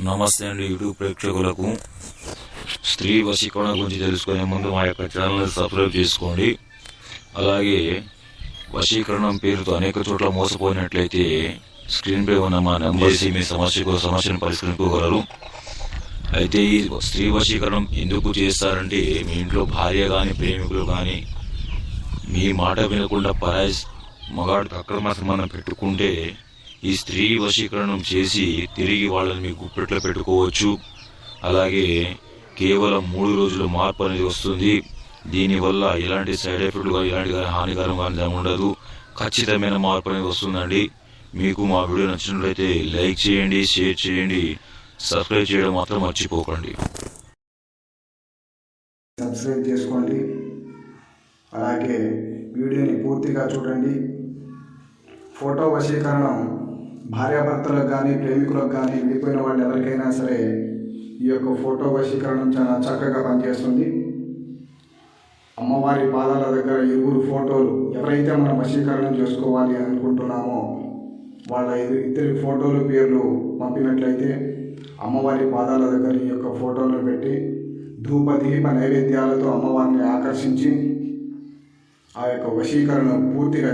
నమస్తే అండి యూట్యూబ్ ప్రేక్షకులకు. స్త్రీ వశీకరణ గురించి తెలుసుకునే ముందు మా యొక్క ఛానల్ని సబ్స్క్రైబ్ చేసుకోండి. అలాగే వశీకరణం పేరుతో అనేక చోట్ల మోసపోయినట్లయితే స్క్రీన్ పై ఉన్న మా నెంబర్ చేసి మీ సమస్యను పరిష్కరించుకోగలరు. అయితే ఈ స్త్రీ వశీకరణం ఎందుకు చేస్తారంటే, మీ ఇంట్లో భార్య కానీ ప్రేమికులు కానీ మీ మాట వినకుండా పరాయి మగాడితో అక్రమ సంబంధం పెట్టుకుంటే ఈ స్త్రీ వశీకరణం చేసి తిరిగి వాళ్ళని మీ గుప్పెట్లో పెట్టుకోవచ్చు. అలాగే కేవలం 3 రోజులు మార్పు అనేది వస్తుంది. దీనివల్ల ఎలాంటి సైడ్ ఎఫెక్ట్లు కానీ ఎలాంటి హానికరం కానీ ఉండదు. ఖచ్చితమైన మార్పు అనేది వస్తుందండి. మీకు మా వీడియో నచ్చినట్లయితే లైక్ చేయండి, షేర్ చేయండి, సబ్స్క్రైబ్ చేయడం మాత్రం మర్చిపోకండి. సబ్స్క్రైబ్ చేసుకోండి. అలాగే వీడియోని పూర్తిగా చూడండి. ఫోటో వశీకరణం భార్యాభర్తలకు కానీ ప్రేమికులకు కానీ విడిపోయిన వాళ్ళు ఎవరికైనా సరే ఈ యొక్క ఫోటో వశీకరణం చాలా చక్కగా పనిచేస్తుంది. అమ్మవారి పాదాల దగ్గర ఇరువురు ఫోటోలు ఎవరైతే మనం వశీకరణం చేసుకోవాలి అని అనుకుంటున్నామో వాళ్ళ ఇద్దరి ఫోటోలు పేర్లు పంపినట్లయితే అమ్మవారి పాదాల దగ్గర ఈ యొక్క ఫోటోలను పెట్టి ధూప దీప నైవేద్యాలతో అమ్మవారిని ఆకర్షించి ఆ యొక్క వశీకరణ పూర్తిగా